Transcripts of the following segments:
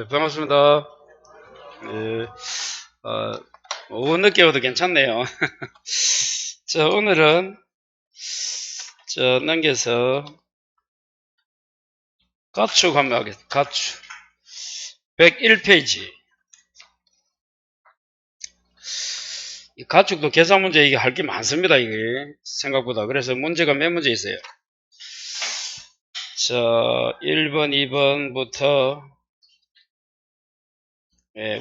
반갑습니다. 예, 오후 늦게 와도 괜찮네요. 오늘은, 넘겨서, 가축 한번 하겠습니다. 가축. 101페이지. 이 가축도 계산 문제 이게 할 게 많습니다, 이게. 생각보다. 그래서 문제가 몇 문제 있어요. 1번, 2번부터,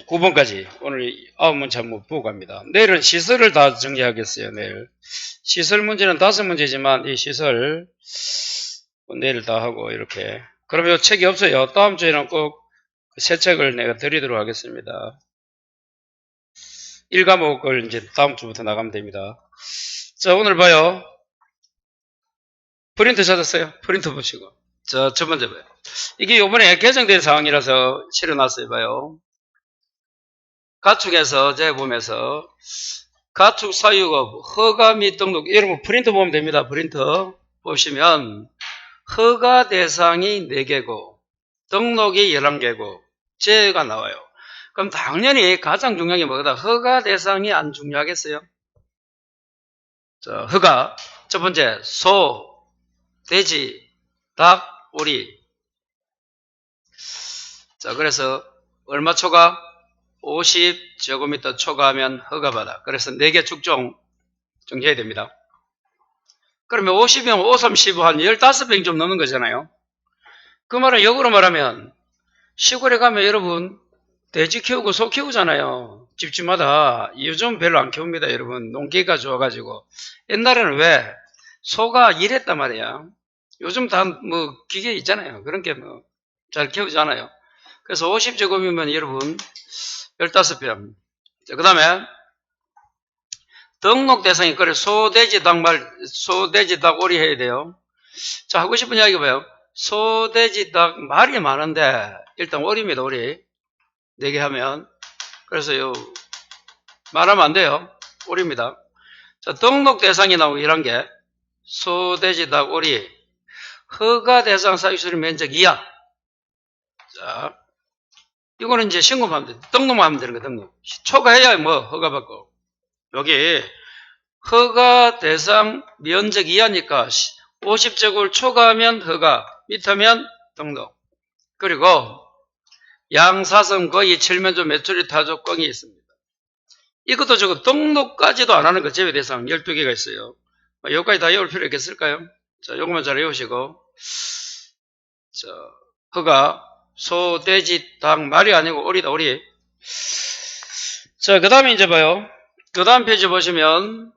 9번까지 오늘 9문제 한번 보고 갑니다. 내일은 시설을 다 정리하겠어요. 내일 시설 문제는 5문제지만 이 시설 내일 다 하고 이렇게. 그러면 책이 없어요. 다음 주에는 꼭 새 책을 내가 드리도록 하겠습니다. 1과목을 이제 다음 주부터 나가면 됩니다. 오늘 봐요. 프린트 찾았어요? 프린트 보시고. 첫 번째 봐요. 이게 요번에 개정된 사항이라서 실어놨어요. 봐요. 가축에서 재보면서 가축 사유업 허가 및 등록, 여러분 프린트 보면 됩니다. 프린트 보시면 허가 대상이 4개고 등록이 11개고 제가 나와요. 그럼 당연히 가장 중요한 게 뭐다? 허가 대상이 안 중요하겠어요? 허가 첫 번째 소, 돼지, 닭, 오리. 그래서 얼마 초과? 50제곱미터 초과하면 허가받아. 그래서 4개 축종 정해야 됩니다. 그러면 50이면 5, 3, 15 한 15병 좀 넘는 거잖아요. 그 말은 역으로 말하면 시골에 가면 여러분 돼지 키우고 소 키우잖아요. 집집마다. 요즘 별로 안 키웁니다. 여러분 농기가 좋아가지고. 옛날에는 왜? 소가 일했단 말이야. 요즘 다 뭐 기계 있잖아요. 그런 게 뭐 잘 키우잖아요. 그래서 50제곱이면 여러분 15병. 그 다음에 등록 대상이 그래 소, 돼지, 닭, 소, 돼지, 닭, 오리 해야 돼요. 하고 싶은 이야기 봐요. 소, 돼지, 닭, 말이 많은데 일단 오리입니다. 오리 4개 하면. 그래서 말하면 안 돼요. 오리입니다. 등록 대상이 나오고 11개. 소, 돼지, 닭, 오리. 허가 대상 사육수리 면적 이하. 이거는 이제 신고만 하면 돼. 등록만 하면 되는 거야, 등록. 초과해야 뭐 허가받고. 여기 허가 대상 면적 이하니까 50제곱을 초과하면 허가, 밑하면 등록. 그리고 양사성 거의 칠면조 메추리 타조 꽝이 있습니다. 이것도 저거 등록까지도 안 하는 거 제외 대상 12개가 있어요. 여기까지 다 외울 필요 있겠을까요? 요것만 잘 외우시고. 허가, 소, 돼지, 닭, 말이 아니고 오리다, 오리. 그 다음에 이제 봐요. 그 다음 페이지 보시면,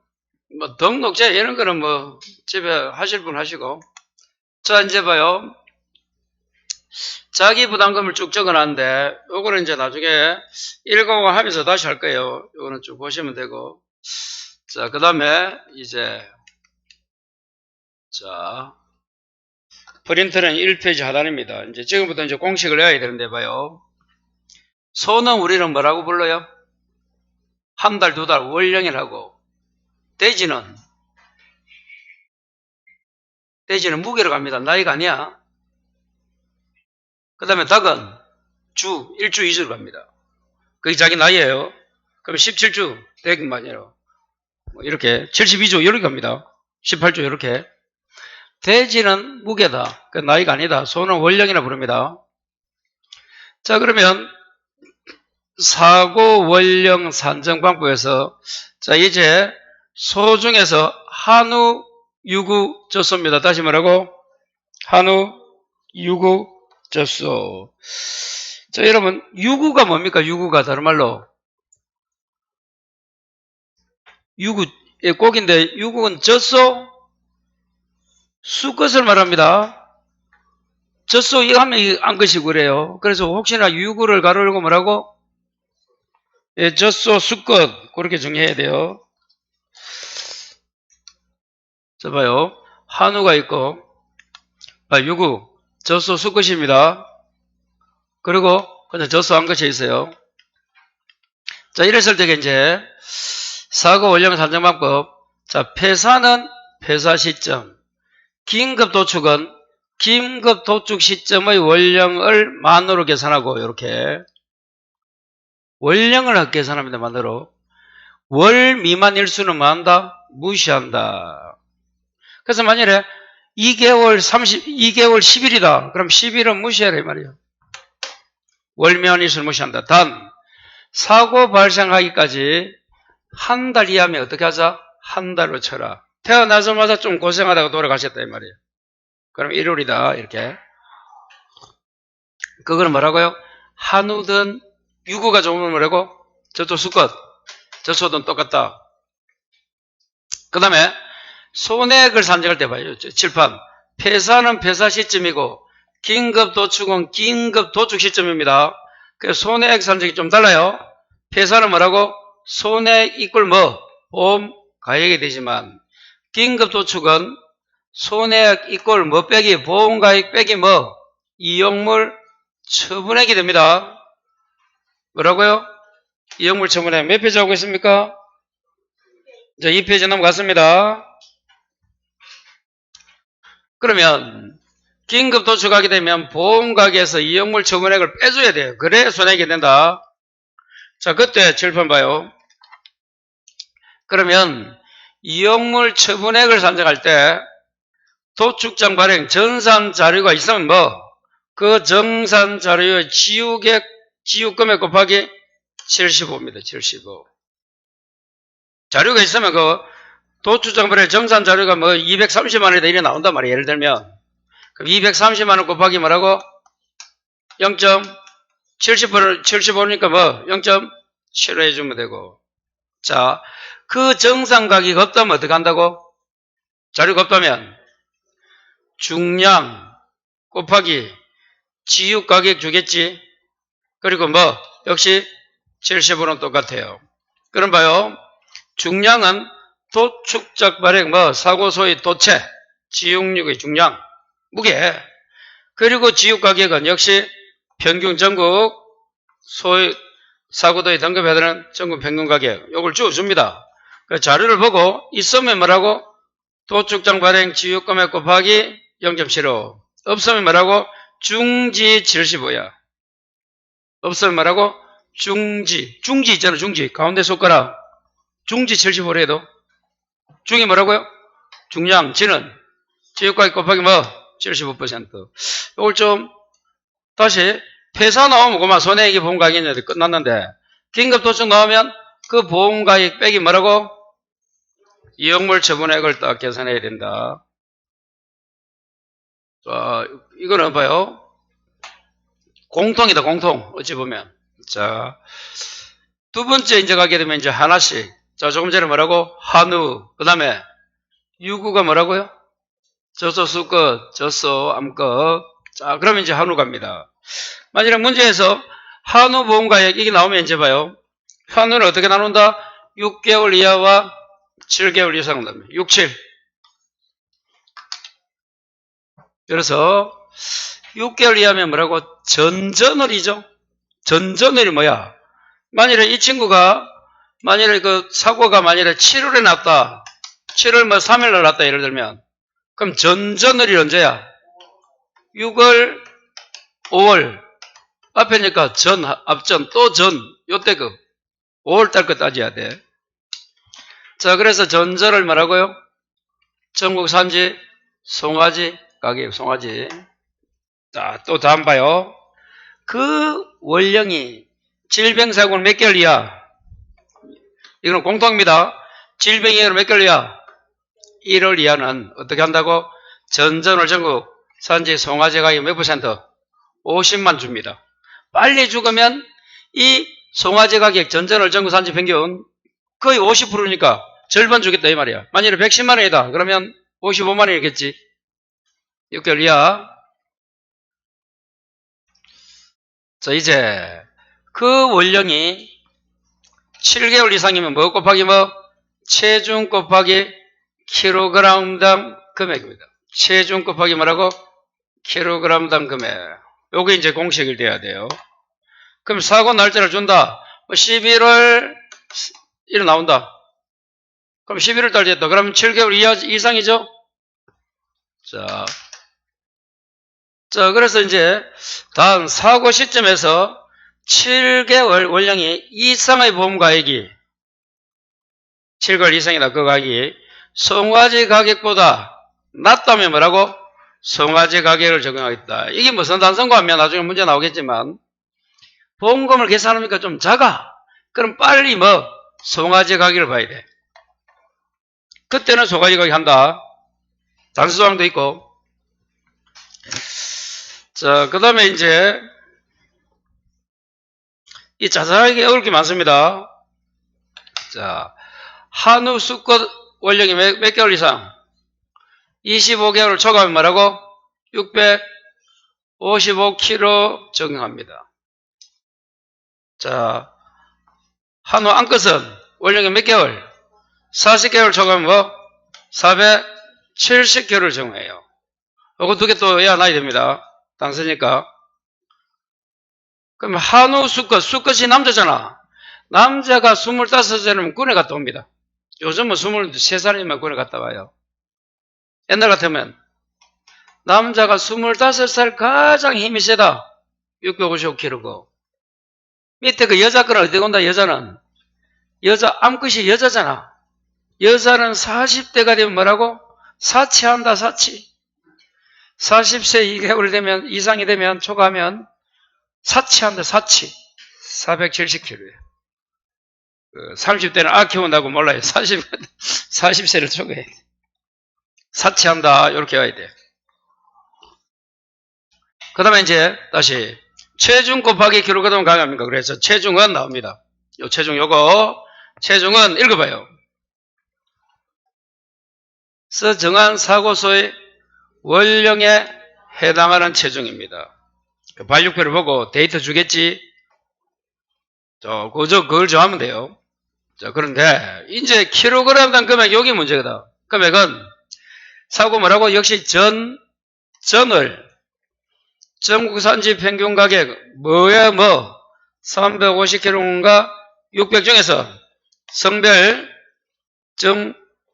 등록제, 이런 거는 집에 하실 분 하시고. 이제 봐요. 자기 부담금을 쭉 적어놨는데, 요거는 이제 나중에 1과목 하면서 다시 할 거예요. 요거는 쭉 보시면 되고. 그 다음에 이제, 프린트는 1페이지 하단입니다. 이제 지금부터 이제 공식을 외워야 되는데 봐요. 소는 우리는 뭐라고 불러요? 한 달, 2달, 월령이라고. 돼지는 무게로 갑니다. 나이가 아니야. 그 다음에 닭은 일주 2주로 갑니다. 그게 자기 나이예요. 그럼 17주, 대금만이로. 이렇게 72주 이렇게 갑니다. 18주 이렇게. 돼지는 무게다. 그 나이가 아니다. 소는 월령이라 부릅니다. 그러면 사고 월령 산정방법에서 이제 소 중에서 한우, 유구, 젖소입니다. 다시 말하고 한우, 유구, 젖소. 여러분 유구가 뭡니까? 유구가 다른 말로 유구, 꼭인데 유구는 젖소, 수컷을 말합니다. 젖소 이거 하면 안 것이고 그래요. 그래서 혹시나 유구를 가로열고 뭐라고? 젖소, 수컷 그렇게 정리해야 돼요. 봐요. 한우가 있고 유구, 젖소, 수컷입니다. 그리고 그냥 젖소 한 것이 있어요. 이랬을 때 이제 사고 원령 산정방법. 폐사는 폐사 시점, 긴급 도축은 긴급 도축 시점의 원령을 만으로 계산하고 이렇게 원령을 계산합니다. 만으로. 월 미만 일수는 뭐 한다? 무시한다. 그래서 만약에 2개월 10일이다. 그럼 10일은 무시하라 이 말이에요. 월 미만 일수는 무시한다. 단 사고 발생하기까지 한 달 이하면 어떻게 하자? 한 달로 쳐라. 태어나자마자 좀 고생하다가 돌아가셨다 이 말이에요. 그럼 1월이다 이렇게. 그거는 뭐라고요? 한우든 유구가 좋으면 뭐라고? 저쪽 수컷, 저쪽은 똑같다. 그 다음에 손해액을 산정할 때 봐요. 칠판. 폐사는 폐사 시점이고 긴급 도축은 긴급 도축 시점입니다. 그래서 손해액 산정이 좀 달라요. 폐사는 뭐라고? 손해액 이꼴 뭐? 보험 가액이 되지만 긴급 도축은 손해액 이꼴 뭐 빼기 보험 가액 빼기 뭐? 이용물 처분액이 됩니다. 뭐라고요? 이용물 처분액 몇 페이지 하고 있습니까? 자, 2페이지 넘어갔습니다. 그러면 긴급 도축하게 되면 보험가격에서 이용물 처분액을 빼줘야 돼요. 그래야 손해액이 된다. 자, 그때 칠판 봐요. 그러면 이용물 처분액을 산정할 때 도축장 발행 전산 자료가 있으면 뭐? 그 정산 자료의 지유금액 곱하기 75입니다. 75. 자료가 있으면 그 도축장 발행 정산 자료가 뭐 230만 원이다 이래 나온단 말이에요. 예를 들면 그럼 230만 원 곱하기 뭐라고? 0.75니까 뭐 0.75 해주면 되고. 자, 그 정산 가격이 없다면 어떻게 한다고? 자료가 없다면 중량 곱하기 지유 가격 주겠지. 그리고 뭐 역시 75는 똑같아요. 그럼 봐요. 중량은 도축적 발행 뭐 사고 소위 도체 지용력의 중량 무게 그리고 지유 가격은 역시 평균 전국 소위 사고도에 등급해야 되는 전국 평균 가격 요걸 주어줍니다. 그 자료를 보고 있으면 뭐라고? 도축장 발행 지유금액 곱하기 0.75 없으면 뭐라고? 중지 75야. 없으면 뭐라고? 중지 있잖아. 중지 가운데 손가락 중지 75로 해도 중이 뭐라고요? 중량 지는 지유가액 곱하기 뭐 75%. 이걸 좀 다시 폐사 나오면 그만 손해액이 보험가액이냐도 끝났는데 긴급 도축 나오면 그 보험가액 빼기 뭐라고? 이용물 처분액을 딱 계산해야 된다. 이거는 봐요. 공통이다, 공통. 어찌 보면. 자, 두 번째 이제 가게 되면 이제 하나씩. 자, 조금 전에 뭐라고? 한우. 그 다음에 유구가 뭐라고요? 젖소, 수컷, 젖소, 암컷. 자, 그러면 이제 한우 갑니다. 만약 문제에서 한우 보험가액 이게 나오면 이제 봐요. 한우는 어떻게 나눈다? 6개월 이하와 7개월 이상 나옵니다. 6, 7. 그래서 6개월 이하면 뭐라고? 전전월이죠. 전전월이 뭐야? 만일에 이 친구가 만일에 그 사고가 만일에 7월에 났다. 7월 뭐 3일날 났다 예를 들면 그럼 전전월이 언제야? 6월 5월 앞에니까 전 앞전 또 전 요때 그 5월달 거 따져야 돼. 자, 그래서 전전을 뭐라고요? 전국 산지 송아지 가격 송아지. 자, 또 다음 봐요. 그 원령이 질병사고는 몇 개월 이하? 이건 공통입니다. 질병 이하로 몇 개월 이하? 1월 이하는 어떻게 한다고? 전전월 전국 산지 송아지 가격 몇 퍼센트? 50만 줍니다. 빨리 죽으면 이 송아지 가격 전전월 전국 산지 평균 거의 50%니까 절반 주겠다 이 말이야. 만일에 110만 원이다. 그러면 55만 원이겠지. 6개월 이하. 자, 이제 그 원령이 7개월 이상이면 뭐 곱하기 뭐? 체중 곱하기 킬로그램당 금액입니다. 체중 곱하기 뭐라고? 킬로그램당 금액. 요게 이제 공식이 돼야 돼요. 그럼 사고 날짜를 준다. 11월 1일 나온다. 그럼 11월 달 됐다. 그럼 7개월 이상이죠? 자, 자, 그래서 이제 다음 사고 시점에서 7개월 원령이 이상의 보험가액이 7개월 이상이다. 그 가격이 송화지 가격보다 낮다면 뭐라고? 송화지 가격을 적용하겠다. 이게 무슨 단서인가 하면 나중에 문제 나오겠지만 보험금을 계산하니까 좀 작아. 그럼 빨리 뭐 송화지 가격을 봐야 돼. 그때는 송화지 가격 한다. 단수조항도 있고. 자, 그 다음에 이제 이 자세하게 어려울 게 많습니다. 자, 한우 수컷 원령이 몇 개월 이상? 25개월을 초과하면 뭐라고? 655kg 적용합니다. 자, 한우 암컷은 원령이 몇 개월? 40개월 초과하면 뭐? 470kg를 적용해요. 이거 두 개 또 외워놔야 됩니다. 당선이니까. 그럼 한우 수컷이 남자잖아. 남자가 25살이면 군에 갔다 옵니다. 요즘은 23살이면 군에 갔다 와요. 옛날 같으면 남자가 25살 가장 힘이 세다. 655kg고. 밑에 그 여자 거는 어디 온다? 여자는. 여자 암컷이 여자잖아. 여자는 40대가 되면 뭐라고? 사치한다. 사치. 40세 2개월 되면 이상이 되면 초과하면 사치한다. 사치. 470kg예요. 30대는 키운다고 몰라요. 40세를 초과해. 사치한다. 이렇게 와야 돼. 그 다음에 이제 다시 체중 곱하기 킬로그램 가격입니까? 그래서 체중은 나옵니다. 요 체중 체중은 읽어봐요. 정한 사고소의 원령에 해당하는 체중입니다. 발육표를 보고 데이터 주겠지? 그걸 정하면 돼요. 자, 그런데 이제 킬로그램당 금액 여기 문제거든. 금액은 사고 뭐라고? 역시 전월 전국산지 평균 가격 뭐야 뭐 350kg인가 600 중에서 성별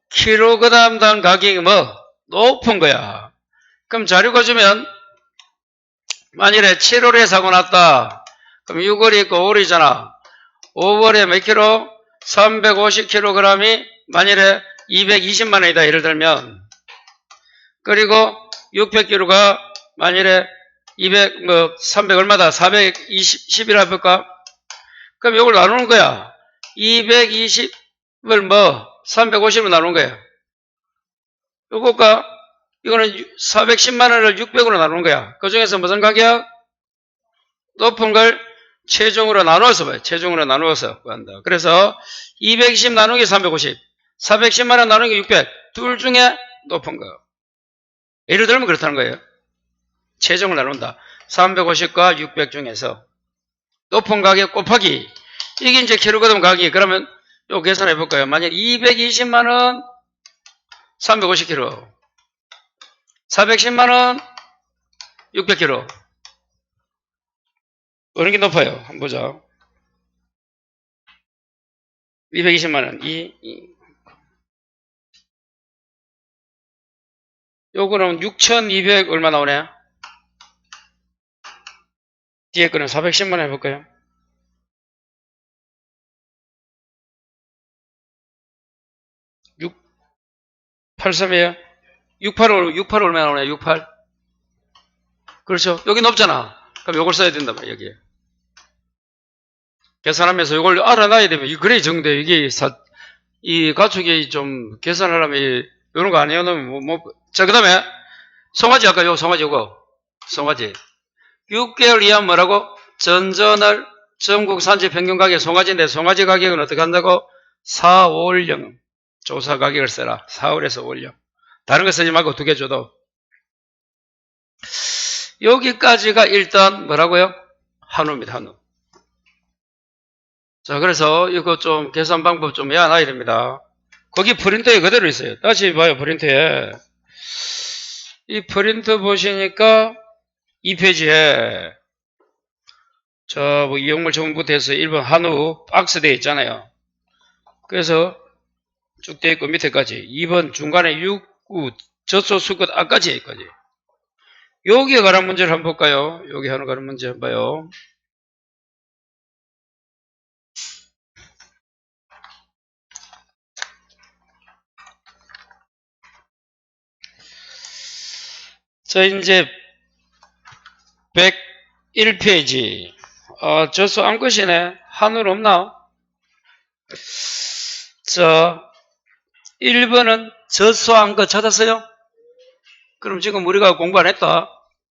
킬로그램당 가격이 뭐 높은 거야. 그럼 자료가 주면 만일에 7월에 사고 났다. 그럼 6월이 있고 5월이잖아. 5월에 몇 킬로? 350kg이 만일에 220만 원이다. 예를 들면. 그리고 600kg가 만일에 300 얼마다? 420이라 볼까? 그럼 이걸 나누는 거야. 220을 뭐 350으로 나누는 거야. 요거가 이거는 410만 원을 600으로 나누는 거야. 그 중에서 무슨 가격? 높은 걸 체중으로 나누어서 봐요. 체중으로 나누어서 구한다. 그래서 220 나누기 350, 410만 원 나누기 600, 둘 중에 높은 거. 예를 들면 그렇다는 거예요. 체중을 나눈다. 350과 600 중에서 높은 가격 곱하기 이게 이제 킬로그램 가격이 그러면 요 계산해 볼까요? 만약 220만 원 350kg 410만 원 600kg 어느 게 높아요? 한번 보자. 220만 원 요거는 6,200 얼마 나오네? 뒤에 거는 410만 원 해볼까요? 683이에요? 68 얼마 나오네? 68? 그렇죠? 여기 높잖아. 그럼 요걸 써야 된다, 여기에. 계산하면서 요걸 알아놔야 되면, 그래 정돼. 이 가축이 좀 계산하려면, 요런 거 안 해놓으면, 자, 그 다음에, 송아지, 아까 송아지 송아지. 6개월 이하 뭐라고? 전전월 전국 산지 평균 가격 송아지인데, 송아지 가격은 어떻게 한다고? 450. 조사 가격을 써라. 4월에서 5월. 다른 거 쓰지 말고 두 개 줘도. 여기까지가 일단 뭐라고요? 한우입니다. 한우. 자, 그래서 이거 좀 계산 방법 좀 외워놔야 됩니다. 거기 프린터에 그대로 있어요. 다시 봐요. 프린터에. 이 프린터 보시니까 이 페이지에 뭐 이용물 전부터 해서 1번 한우 박스 되어 있잖아요. 그래서 쭉 되어 있고 밑에까지 2번 중간에 6, 9 젖소 수컷 앞까지 있거지. 여기에 관한 문제를 한번 볼까요? 여기 하는 관한 문제 한번 봐요. 자, 이제 101페이지. 저수 암컷이네. 한울 없나? 자, 1번은 저수 암컷 찾았어요? 그럼 지금 우리가 공부 안 했다.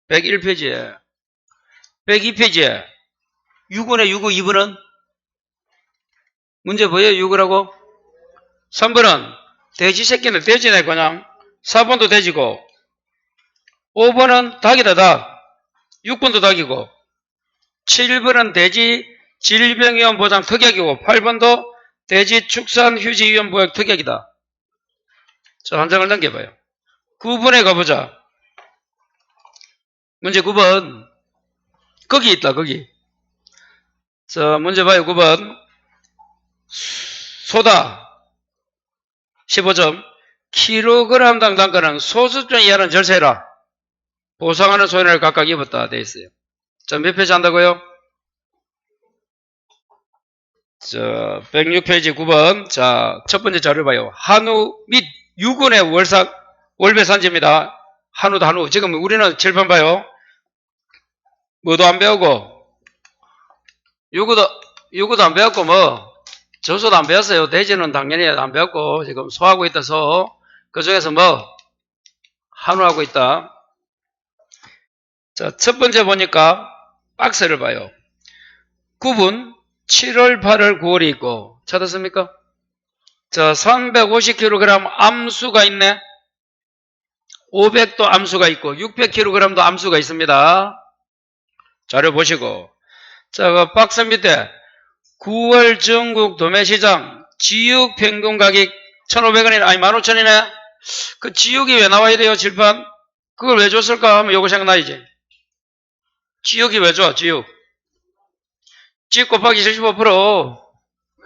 101페이지에. 102페이지에. 6번에 6고 2번은? 문제 뭐예요? 6이라고? 3번은 돼지 새끼는 돼지네, 그냥. 4번도 돼지고. 5번은 닭이다, 닭. 6번도 닭이고. 7번은 돼지 질병위험 보장 특약이고. 8번도 돼지 축산 휴지 위험 보약 특약이다. 자, 한 장을 넘겨봐요. 9번에 가보자. 문제 9번. 거기 있다, 거기. 자, 문제 봐요, 9번. 소다. 15점. 킬로그램당 단가는 소수점 이하는 절세해라. 보상하는 손해를 각각 입었다. 돼 있어요. 자, 몇 페이지 한다고요? 자, 106페이지 9번. 자, 첫 번째 자료 봐요. 한우 및 유군의 월배산지입니다. 한우도 한우. 지금 우리는 칠판 봐요. 뭐도 안 배우고, 유구도 안 배웠고, 저수도 안 배웠어요. 돼지는 당연히 안 배웠고, 지금 소하고 있다, 소. 그 중에서 한우하고 있다. 자, 첫 번째 보니까 박스를 봐요. 9분, 7월, 8월, 9월이 있고, 찾았습니까? 자, 350kg 암수가 있네. 500도 암수가 있고, 600kg도 암수가 있습니다. 자료 보시고. 자, 그 박스 밑에 9월 전국 도매시장 지육 평균 가격 1,500원이네. 아니, 15,000원이네. 그 지육이 왜 나와야 돼요, 칠판? 그걸 왜 줬을까 하면 요거 생각나야지. 지육이 왜 줘, 지육? 지육 곱하기 75%.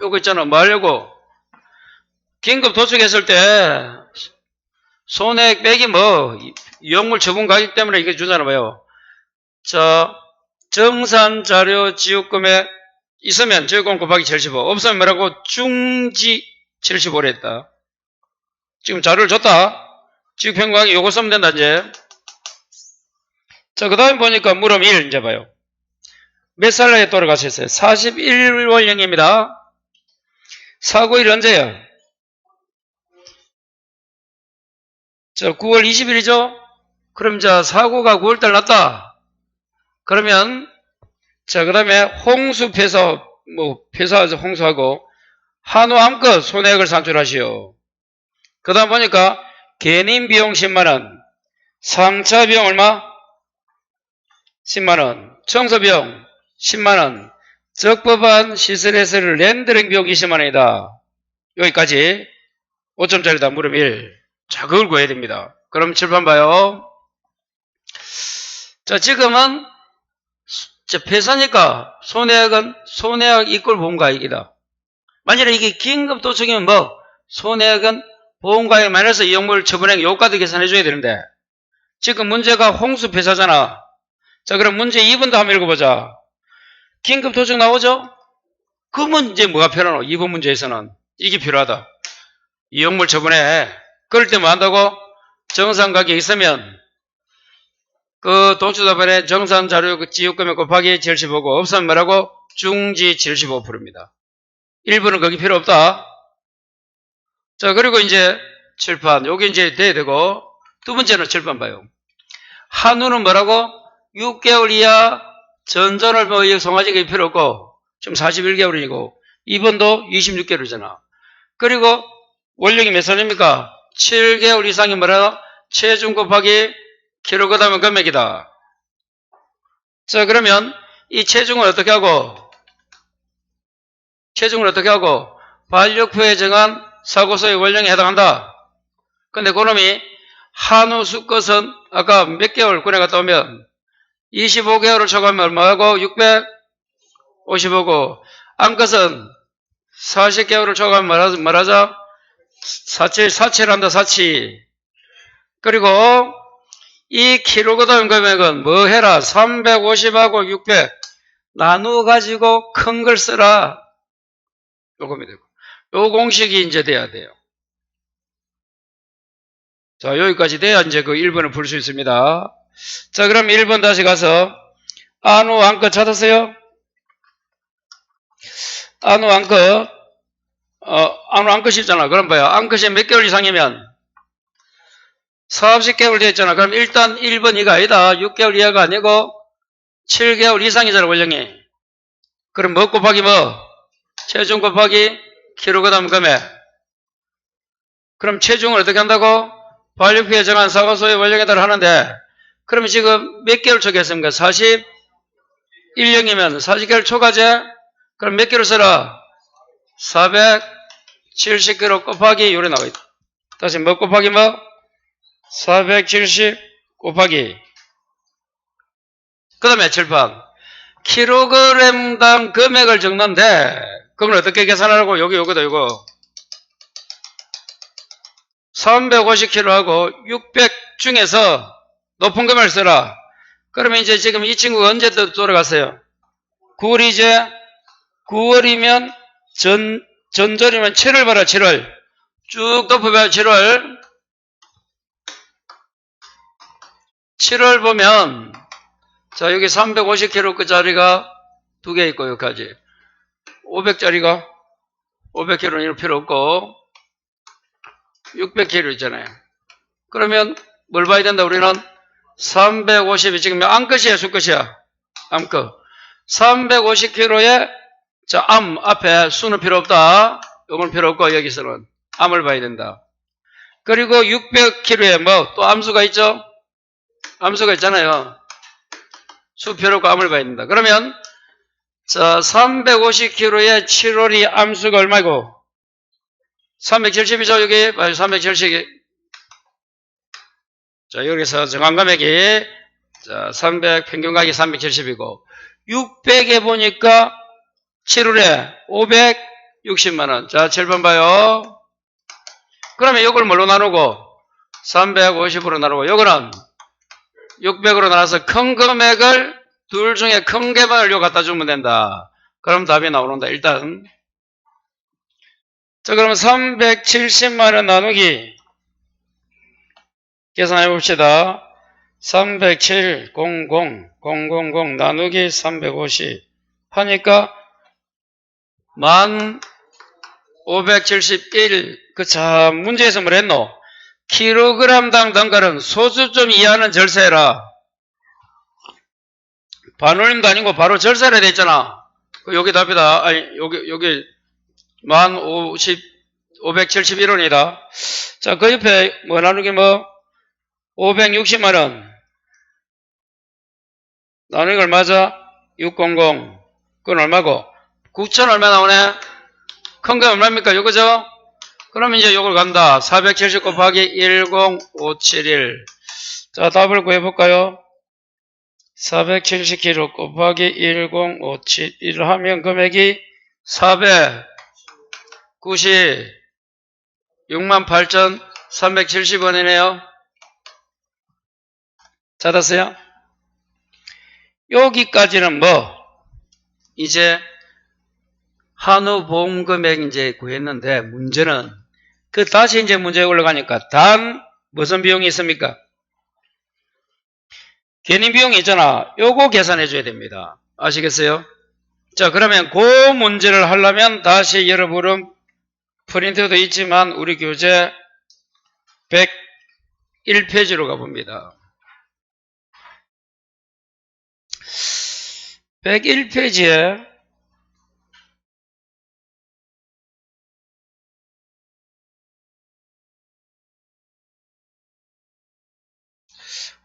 요거 있잖아. 뭐 하려고? 긴급 도축했을 때, 손해액 빼기 이용물 처분 가격 때문에 이게 주잖아, 봐요. 자, 정산 자료 지육금액 있으면 지육금 곱하기 75. 없으면 뭐라고? 중지 75를 했다. 지금 자료를 줬다. 지육평균 요거 쓰면 된다, 이제. 자, 그 다음에 보니까 물음 1, 이제 봐요. 몇 살 나이에 돌아가셨어요? 41월령입니다. 사고일 언제요? 자, 9월 20일이죠? 그럼 자, 사고가 9월달 났다. 그러면, 자, 그 다음에 홍수 폐사, 폐사해서 홍수하고, 한우 암컷 손해액을 산출하시오. 그 다음 보니까, 개인 비용 10만원, 3차 비용 얼마? 10만원, 청소 비용 10만원, 적법한 시설에서를 렌더링 비용 20만원이다. 여기까지 5점짜리다. 물음 1. 자, 그걸 구해야 됩니다. 그럼 칠판 봐요. 자, 지금은 폐사니까 손해액 이꼴 보험가액이다. 만약에 이게 긴급 도축이면 손해액은 보험가액 마이너스 이용물 처분액 요까지 계산해 줘야 되는데, 지금 문제가 홍수 폐사잖아. 자, 그럼 문제 2번도 한번 읽어보자. 긴급 도축 나오죠? 그 문제 뭐가 필요하노? 2번 문제에서는 이게 필요하다. 이용물 처분에. 그럴 때 뭐 한다고? 정산 가격이 있으면 그 도출자본의 정산 자료 지급금액 곱하기 75고, 없으면 뭐라고? 중지 75%입니다. 1번은 거기 필요 없다. 자, 그리고 이제 칠판. 여기 이제 돼야 되고, 두 번째는 칠판 봐요. 한우는 뭐라고? 6개월 이하 전전을 송아지가 필요 없고, 지금 41개월이고, 2번도 26개월이잖아. 그리고 원령이 몇 살입니까? 7개월 이상이 뭐라고? 체중 곱하기 킬로그램 금액이다. 자, 그러면 이 체중을 어떻게 하고? 반려표에 정한 사고소의 원령에 해당한다. 근데 그놈이 한우 수컷은 아까 몇 개월 군에 갔다 오면 25개월을 초과하면 얼마하고? 655고, 암컷은 40개월을 초과하면 뭐라죠? 사치한다, 사치. 그리고 이 킬로그램 금액은 뭐 해라? 350하고 600 나누어 가지고 큰 걸 쓰라. 요겁니다. 요 공식이 이제 돼야 돼요. 자, 여기까지 돼야 이제 그 1번을 풀 수 있습니다. 자, 그럼 1번 다시 가서 안우 안거 찾았어요? 안우 안거 안우 안컷이 있잖아. 그럼 봐요. 안컷이 몇 개월 이상이면 40개월 되어 있잖아. 그럼 일단 1번 이가 아니다. 6개월 이하가 아니고 7개월 이상이잖아, 원령이. 그럼 뭐 곱하기 뭐? 체중 곱하기 킬로그램 금액. 그럼 체중을 어떻게 한다고? 발육표에 정한 사과소의 원령에 따라 하는데, 그럼 지금 몇 개월 초겠습니까? 41년이면 40개월 초까지? 그럼 몇 개월 써라? 470kg 곱하기 요래 나와 있다. 다시 뭐 곱하기 뭐? 470 곱하기. 그 다음에 7번. 킬로그램당 금액을 적는데, 그러면 어떻게 계산하라고? 요거다, 요거. 350kg하고 600 중에서 높은 금액을 써라. 그러면 이제 지금 이 친구가 언제 돌아갔어요? 9월이제? 9월이면 전절이면 7월 봐라, 7월. 쭉 덮어봐요, 7월. 7월 보면, 자, 여기 350kg 그 자리가 두 개 있고, 여기까지. 500짜리가, 500kg는 이럴 필요 없고, 600kg 있잖아요. 그러면 뭘 봐야 된다, 우리는? 350이 지금 암컷이야, 수컷이야? 암컷. 350kg에, 자, 암 앞에 수는 필요 없다. 요건 필요 없고, 여기서는 암을 봐야 된다. 그리고 600kg에 뭐, 또 암수가 있죠? 암수가 있잖아요. 수 필요 없고 암을 봐야 된다. 그러면, 자, 350kg에 7월이 암수가 얼마이고? 370이죠, 여기? 370이. 자, 여기서 정한 금액이, 자, 300, 평균가격이 370이고, 600에 보니까 7월에 560만원. 자, 7번 봐요. 그러면 이걸 뭘로 나누고? 350으로 나누고, 요거는 600으로 나눠서 큰 금액을 둘 중에 큰 금액을 요 갖다 주면 된다. 그럼 답이 나오는다, 일단. 자, 그러면 370만원 나누기 계산해 봅시다. 307, 00, 000 나누기 350 하니까 1571. 참, 문제에서 뭘 했노? 킬로그램당 단가는 소수점 이하는 절세해라. 반올림도 아니고 바로 절세를 돼 있잖아. 여기 답이다. 아니, 여기 571원이다. 자, 그 옆에 뭐 나누기 뭐? 560만원. 나누기 얼마죠? 600. 그건 얼마고? 9천 얼마 나오네? 큰 거 얼마입니까? 요거죠? 그러면 이제 요걸 간다. 470 곱하기 10571. 자, 답을 구해볼까요? 470kg 곱하기 10571 하면 금액이 496만8,370원이네요. 찾았어요? 여기까지는 뭐, 이제, 한우 보험금액 이제 구했는데, 문제는, 다시 이제 문제에 올라가니까, 무슨 비용이 있습니까? 견인 비용이 있잖아. 요거 계산해 줘야 됩니다. 아시겠어요? 자, 그러면 그 문제를 하려면 다시 여러분은 프린트도 있지만 우리 교재 101페이지로 가봅니다. 101페이지에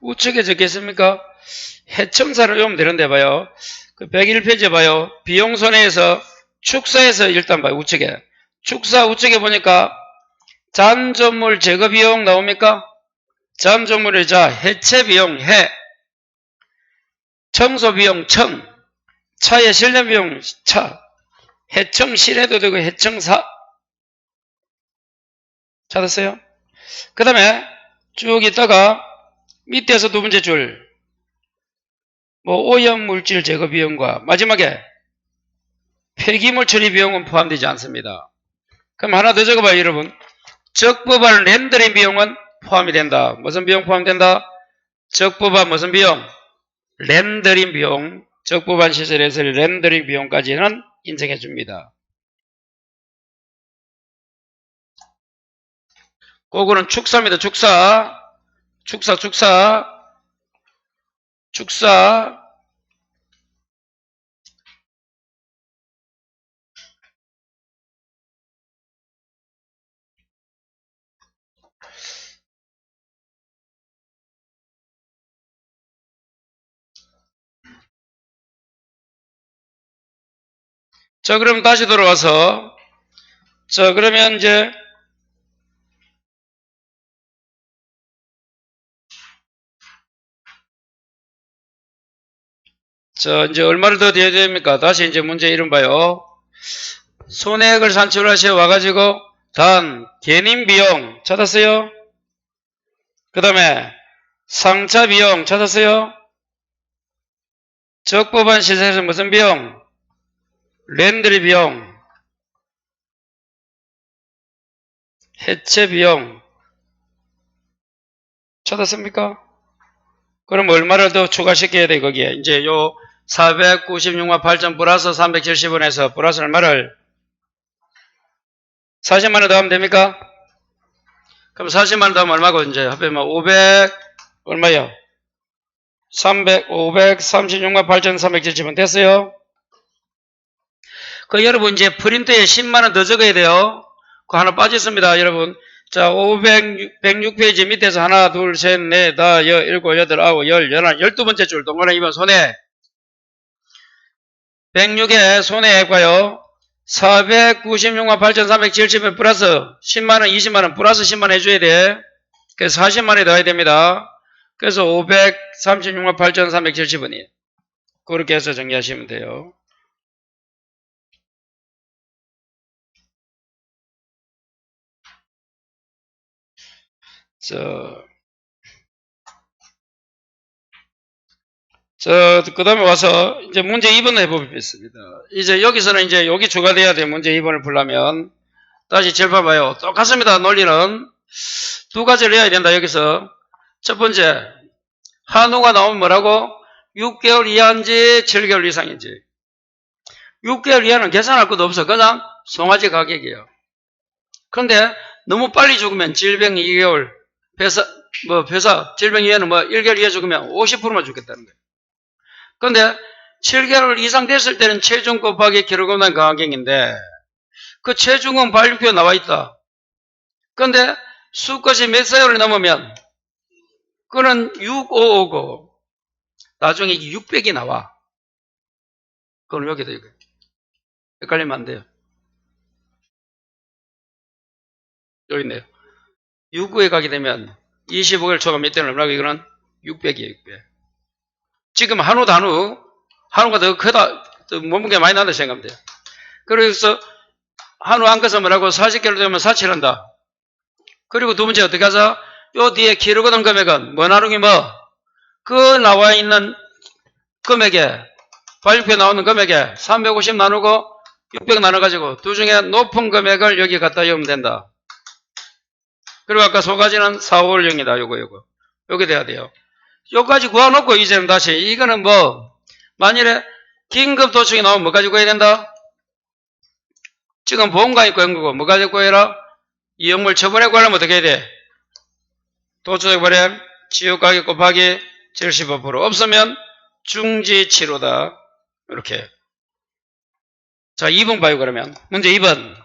우측에 적겠습니까? 해청사를 외우면 되는데 봐요. 그 101페이지에 봐요. 비용 손해에서 축사에서 일단 봐요. 우측에. 축사 우측에 보니까 잔존물 제거 비용 나옵니까? 잔존물의 자, 해체 비용 해. 청소 비용 청. 차의 실내 비용 차. 해청실해도 되고 해청사. 찾았어요? 그 다음에 쭉 있다가 밑에서 두 번째 줄, 오염물질 제거 비용과 마지막에 폐기물 처리 비용은 포함되지 않습니다. 그럼 하나 더 적어봐요, 여러분. 적법한 렌더링 비용은 포함이 된다. 무슨 비용 포함된다? 적법한 무슨 비용? 렌더링 비용. 적법한 시설에서 렌더링 비용까지는 인정해 줍니다. 그거는 축사입니다. 축사. 자, 그럼 다시 돌아와서, 자, 그러면 이제, 자, 이제 얼마를 더 드려야 됩니까? 다시 이제 문제 이름 봐요. 손해액을 산출하셔 와가지고, 단, 견인 비용 찾았어요? 그 다음에, 상차 비용 찾았어요? 적법한 시세에서 무슨 비용? 렌더리 비용, 해체 비용 찾았습니까? 그럼 얼마를 더 추가시켜야 돼, 거기에? 이제 요 496만 8천 플러스 370원에서 플러스 얼마를? 40만원 더 하면 됩니까? 그럼 40만원 더 하면 얼마고, 이제 합하면 500, 얼마요? 536만 8천 370원 됐어요? 그 여러분 이제 프린트에 10만원 더 적어야 돼요. 그거 하나 빠졌습니다, 여러분. 자, 106페이지 밑에서 하나, 둘, 셋, 넷, 다, 일곱, 여덟, 아홉, 열, 열한, 12번째 줄, 동그라미 2번 손해. 106에 손해액과요. 496만 8,370원 플러스 10만원, 20만원, 플러스 10만원 해줘야 돼. 그래서 40만원이 더해야 됩니다. 그래서 536만 8,370원이에요. 그렇게 해서 정리하시면 돼요. 그 다음에 와서 이제 문제 2번 해보겠습니다. 이제 여기서는 이제 여기 추가돼야 돼. 문제 2번을 풀려면. 다시 절반 봐요. 똑같습니다. 논리는. 두 가지를 해야 된다. 여기서. 첫 번째, 한우가 나오면 뭐라고? 6개월 이하인지 7개월 이상인지. 6개월 이하는 계산할 것도 없어. 그냥 송아지 가격이에요. 그런데 너무 빨리 죽으면 질병 2개월, 질병 이하는 1개월 이하 죽으면 50%만 죽겠다는 거예요. 그런데 7개월 이상 됐을 때는 체중 곱하기 킬로그램당 가격인데 그 체중은 발육표에 나와 있다. 그런데 수컷이 몇 세월이 넘으면 그는 6550 나중에 600이 나와. 그럼 여기도 이거 헷갈리면 안 돼요. 여기 있네요. 69에 가게 되면 25개월 초가 몇 대는 얼마고 이거는 600이에요. 600. 지금 한우가 더 크다, 더 몸무게 많이 난다 생각하면 돼요. 그래서 한우 안 커서 뭐라고 40개월 되면 사치한다. 그리고 두 번째 어떻게 하자? 요 뒤에 킬로그램 금액은 뭐 나누기 그 나와 있는 금액에 발표에 나오는 금액에 350 나누고 600 나눠가지고 두 중에 높은 금액을 여기 갖다 넣으면 된다. 그리고 아까 소가지는 450이다. 요거. 요게 돼야 돼요. 요까지 구워놓고 이제는 다시 이거는 만일에 긴급 도축이 나오면 뭐 가지고 해야 된다? 지금 보험가입 구한 거고 뭐 가지고 해라? 이용물 처분에 관하면 어떻게 해야 돼? 도축해버려 지역가격 곱하기 75% 없으면 중지치료다. 이렇게. 자, 2번 봐요, 그러면. 문제 2번.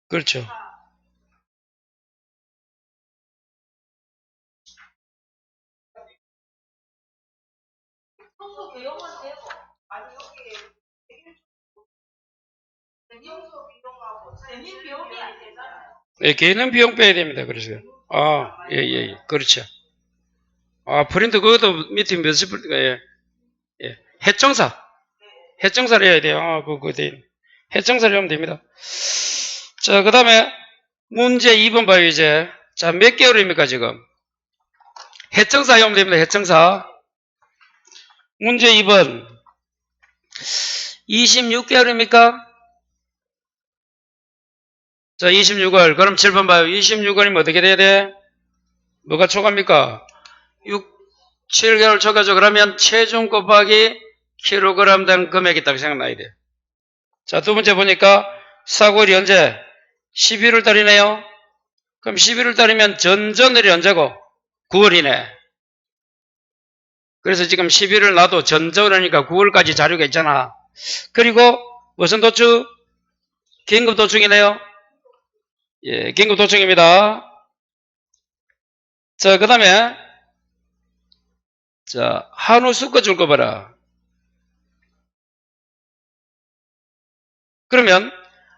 그렇죠. 예, 개인 비용 빼야 됩니다. 그래서. 예. 그렇죠. 프린트 그것도 밑에 몇십 불, 예. 해청사를 해야 돼요. 해청사를 하면 됩니다. 자, 그 다음에 문제 2번 봐요, 이제. 자, 몇 개월입니까, 지금? 해청사 하면 됩니다, 해청사. 문제 2번. 26개월입니까? 자, 26월. 그럼 7번 봐요. 26월이면 어떻게 돼야 돼? 뭐가 초과입니까? 7개월 초과죠. 그러면 체중 곱하기 킬로그램 당 금액이 딱 생각나야 돼. 자, 두 번째 보니까 4개월이 언제? 11월 달이네요. 그럼 11월 달이면 전전월이 언제고? 9월이네. 그래서 지금 11월 나도 전전월이니까 9월까지 자료가 있잖아. 그리고 무슨 도축? 긴급 도축이네요. 예, 긴급 도축입니다. 자, 그 다음에 자, 한우 수거 줄 거 봐라. 그러면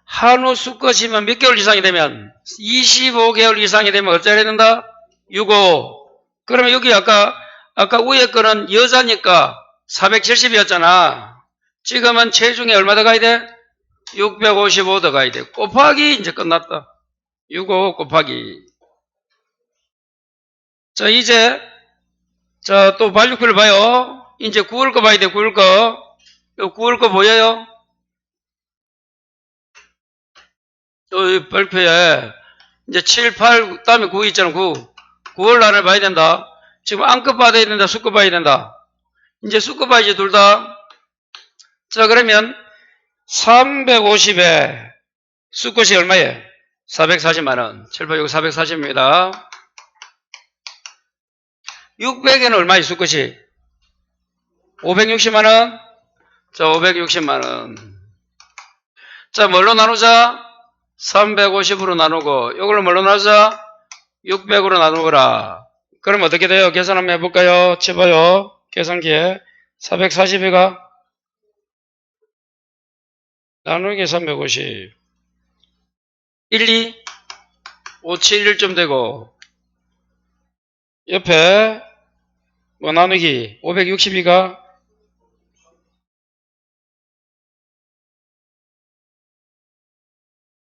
한우 수컷이면 몇 개월 이상이 되면 25개월 이상이 되면 어쩌야 된다? 65. 그러면 여기 아까 위에 거는 여자니까 470이었잖아. 지금은 체중이 얼마 더 가야 돼? 655 더 가야 돼. 곱하기 이제 끝났다. 65 곱하기. 자, 이제 자, 또 발육표를 봐요. 이제 9월 거 봐야 돼. 9월 거. 요 9월 거 보여요? 또 발표에 이제 7, 8, 다음에 9 있잖아. 9. 9월 날을 봐야 된다. 지금 암급 받아야 된다. 수급 봐야 된다. 이제 수급 봐야지 둘 다. 자, 그러면 350에 수급이 얼마예요? 440만원. 7, 8, 6, 440입니다. 600에는 얼마예요? 수급이? 560만원? 자, 560만원. 자, 뭘로 나누자? 350으로 나누고, 이걸로 뭘로 나누자? 600으로 나누거라. 그럼 어떻게 돼요? 계산 한번 해볼까요? 쳐봐요. 계산기에. 440이가 나누기 350. 1, 2, 5, 7, 1점 되고, 옆에 뭐 나누기 562가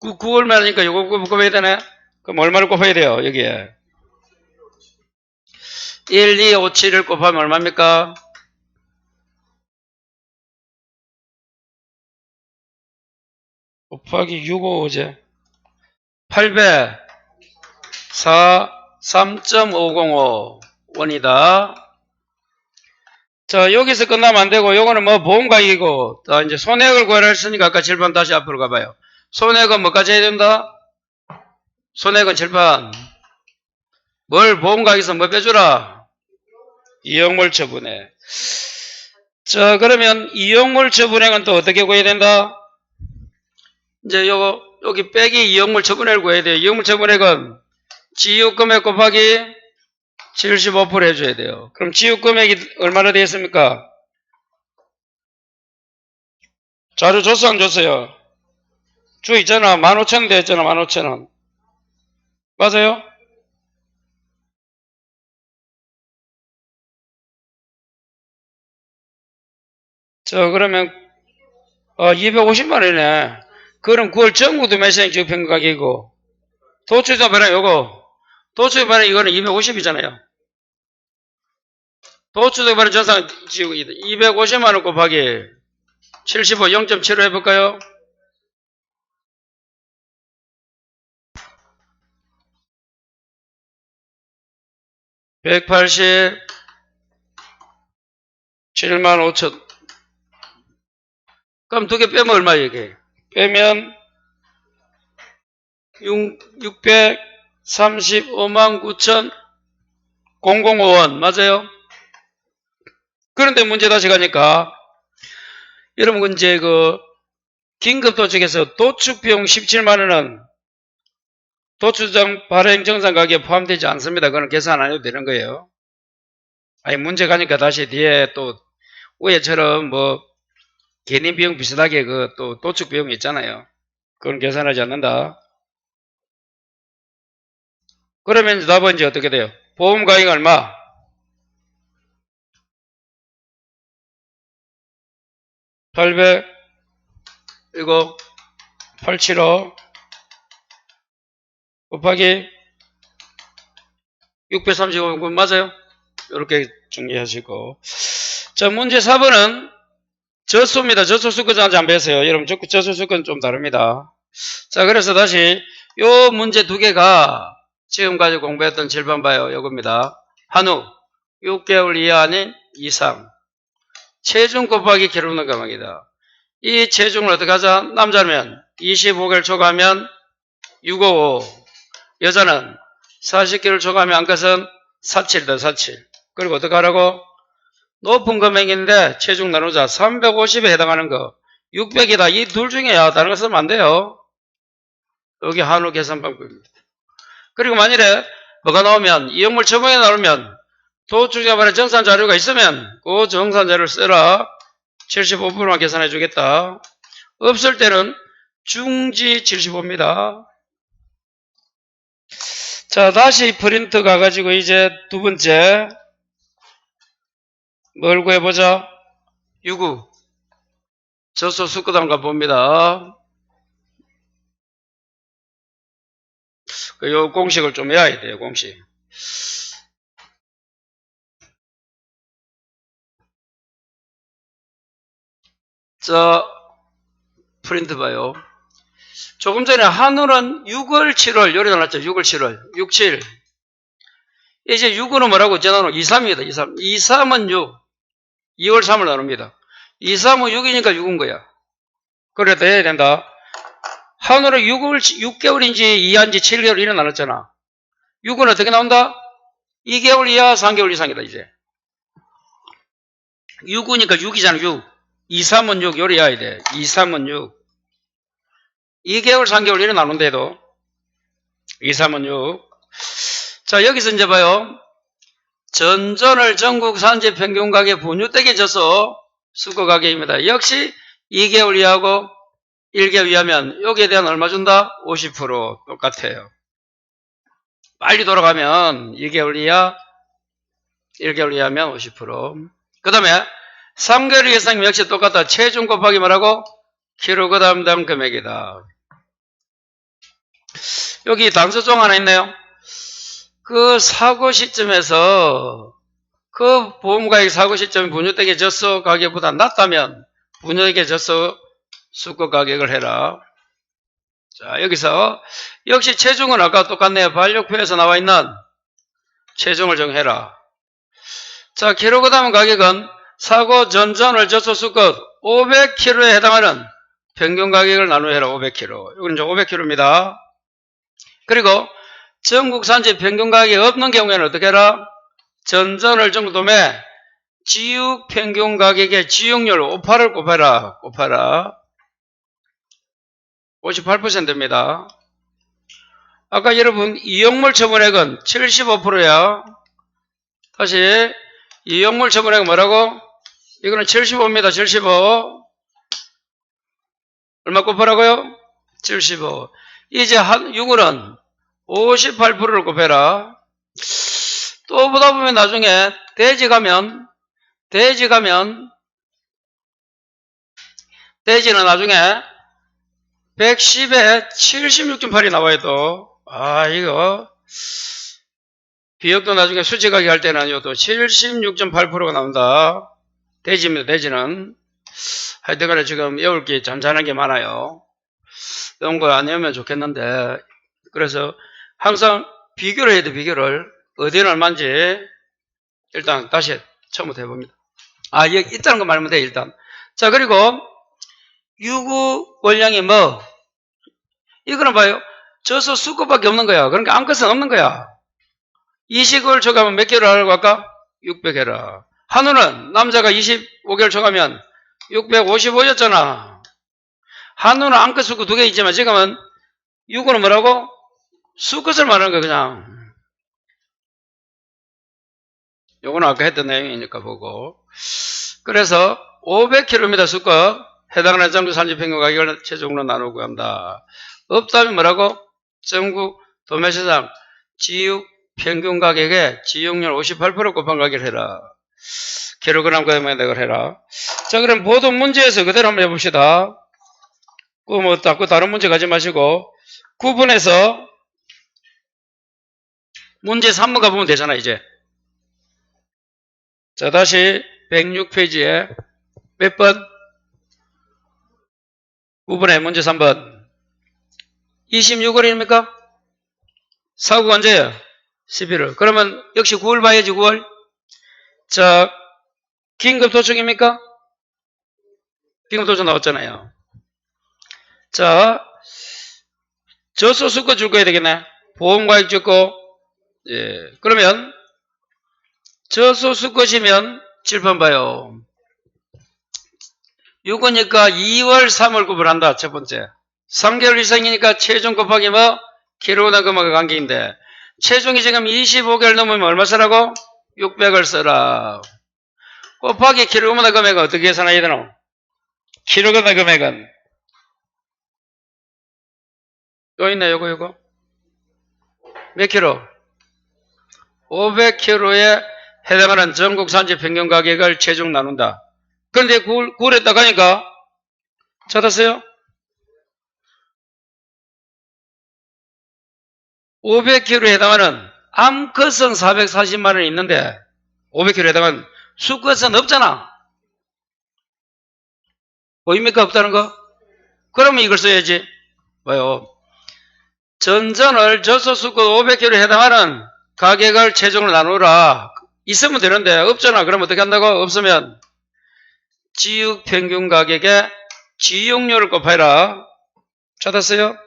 9월 말이니까 이거 곱해야 되네? 그럼 얼마를 곱해야 돼요, 여기에? 1, 2, 5, 7을 곱하면 얼마입니까? 곱하기 6, 5, 제 800, 4, 3.505 원이다. 자, 여기서 끝나면 안 되고, 요거는 뭐 보험가액이고, 자, 이제 손해액을 구하라 했으니까 아까 7번 다시 앞으로 가봐요. 손해액은 뭐까지 해야 된다? 손해액은 7번. 뭘 보험가액에서 뭐 빼주라? 이용물 처분액. 자, 그러면 이용물 처분액은 또 어떻게 구해야 된다? 이제 여기 빼기 이용물 처분액을 구해야 돼요. 이용물 처분액은 지유금액 곱하기 75% 해줘야 돼요. 그럼 지유금액이 얼마나 되겠습니까? 자료 줬어, 안 줬어요? 주 있잖아. 15,000원 되었잖아. 15,000원. 맞아요? 자, 그러면 250만원이네. 그럼 9월 전국도 매수행 지급평균 가격이고, 도출자 변화 요거, 도출자 변화 이거는 250이잖아요. 도출자 변화 전상 지금 250만원 곱하기 75, 0.75 해볼까요? (180) 75,000. 그럼 두 개 빼면 얼마예요, 이게? 빼면 635만 9,005원. 맞아요? 그런데 문제 다시 가니까, 여러분, 이제 긴급도축에서 도축비용 17만원은 도축장 발행 정상 가격에 포함되지 않습니다. 그건 계산 안 해도 되는 거예요. 아니, 문제 가니까 다시 뒤에 또, 위에처럼 개인 비용 비슷하게 또 도축 비용이 있잖아요. 그건 계산하지 않는다. 그러면 이제 답은 이제 어떻게 돼요? 보험 가액 얼마? 800, 이거 875 곱하기 635, 맞아요? 이렇게 정리하시고. 자, 문제 4번은 저수입니다. 저수수거자인지 안 배웠어요. 여러분, 저수수거는 좀 다릅니다. 자, 그래서 다시 요 문제 두 개가 지금까지 공부했던 7번 봐요. 요겁니다. 한우 6개월 이하 아닌 이상 체중 곱하기 기록 능감합니다. 이 체중을 어떻게 하자? 남자면 25개월 초과하면 655, 여자는 40개월 초과하면 암컷은 47더 47. 그리고 어떻게 하라고? 높은 금액인데 체중 나누자 350에 해당하는 거 600이다. 이 둘 중에야 다른 거 쓰면 안 돼요. 여기 한우 계산 방법입니다. 그리고 만일에 뭐가 나오면 이용물 처분에 나오면 도출자반의 정산 자료가 있으면 그 정산 자료를 쓰라. 75%만 계산해 주겠다. 없을 때는 중지 75입니다. 자, 다시 프린트 가가지고 이제 두 번째 뭘 구해보자. 유구 저소 수거단가 봅니다. 요 공식을 좀 외워야 돼요. 공식. 자, 프린트 봐요. 조금 전에 한우는 6월 7월 요리 나왔죠. 6월 7월 6, 7. 이제 6월은 뭐라고 전화로 2, 3입니다. 2, 3. 2, 3은 6. 2월 3을 나눕니다. 2, 3은 6이니까 6은 거야. 그래 돼야 된다. 한우는 6개월인지 이하인지 7개월 이래 나눴잖아. 6은 어떻게 나온다? 2개월 이하 3개월 이상이다 이제. 6이니까 6이잖아. 6. 2, 3은 6 요리 해야 돼. 2, 3은 6. 2개월 3개월 이래 나눈대도 2, 3은 6. 자, 여기서 이제 봐요. 전전을 전국 산지 평균 가격 분유대게 져서 수거 가격입니다. 역시 2개월 이하고 1개월 이하면 여기에 대한 얼마 준다? 50% 똑같아요. 빨리 돌아가면 2개월 이하, 1개월 이하면 50%. 그 다음에 3개월 이상 역시 똑같다. 체중 곱하기 뭐라고? 킬로그램당 금액이다. 여기 단서종 하나 있네요. 그 사고 시점에서 그 보험가액 사고 시점 분유대게 져서 가격보다 낮다면 분유대게 져서 수거 가격을 해라. 자, 여기서 역시 체중은 아까 똑같네요. 반력표에서 나와 있는 체중을 정해라. 자, 킬로그램 가격은 사고 전전을 져서 수거 500kg에 해당하는 평균 가격을 나누어라. 500kg. 이건 이제 500kg입니다. 그리고 전국 산지 평균 가격이 없는 경우에는 어떻게 해라? 전전을 정도매 지육 평균 가격의 지육률 5,8을 곱해라. 곱해라. 58%입니다. 아까 여러분 이용물 처분액은 75%야. 다시 이용물 처분액은 뭐라고? 이거는 75입니다. 75. 얼마 곱하라고요? 75. 이제 유구는 58%를 곱해라. 또 보다 보면 나중에 돼지 가면 돼지는 나중에 110에 76.8이 나와요 또. 아, 이거 비역도 나중에 수치가기 할 때는 또 76.8%가 나온다. 돼지입니다. 돼지는 하여튼간에 지금 외울 게 잔잔한 게 많아요. 이런 거 안 외우면 좋겠는데, 그래서 항상 비교를 해야 돼. 비교를 어디는 얼마인지 일단 다시 처음부터 해봅니다. 아, 여기 있다는 거 말하면 돼. 일단. 자, 그리고 유구 원량이 뭐 이거는 봐요. 저서 수급밖에 없는 거야. 그러니까 암컷은 없는 거야. 이식을 초과하면 몇 개월 하라고 할까? 600 해라. 한우는 남자가 25개월 초과하면 655였잖아. 한우는 암컷 수컷 두 개 있지만 지금은 유구는 뭐라고? 수컷을 말하는 거야 그냥. 요거는 아까 했던 내용이니까 보고. 그래서 500kg입니다. 수컷 해당하는 전국 산지 평균 가격을 최종으로 나누고 한다. 없다면 뭐라고? 전국 도매시장 지육 평균 가격에 지용률 58% 곱한 가격을 해라. 킬로그램 가격을 해라. 자, 그럼 보통 문제에서 그대로 한번 해봅시다. 그 다른 문제 가지 마시고 9번에서 문제 3번 가보면 되잖아 이제. 자, 다시 106페이지에 몇 번? 9번에 문제 3번 26월입니까? 사고가 언제예요? 11월. 그러면 역시 9월 봐야지 9월. 자, 긴급 도청입니까? 긴급 도청 나왔잖아요. 자, 저소 수거 줄 거야 되겠네. 보험가액 줄거. 예. 그러면 저소 수거시면 7번 봐요. 6원이니까 2월 3월 구분한다. 첫 번째. 3개월 이상이니까 체중 곱하기 뭐? 킬로그램 금액의 관계인데 체중이 지금 25개월 넘으면 얼마 쓰라고? 600을 써라. 곱하기 킬로그램 금액은 어떻게 계산해야 되노? 킬로그램 금액은 또 있네. 요거 몇 킬로? 500kg에 해당하는 전국 산지 평균 가격을 체중 나눈다. 그런데 9월 했다고 하니까 찾았어요? 500kg에 해당하는 암컷은 440만원이 있는데 500kg에 해당하는 수컷은 없잖아. 보입니까? 없다는 거? 그러면 이걸 써야지. 뭐요? 전전을 저소 수컷 500kg에 해당하는 가격을 체중으로 나누라. 있으면 되는데 없잖아. 그럼 어떻게 한다고? 없으면 지육 평균 가격에 지용료를 곱해라. 찾았어요?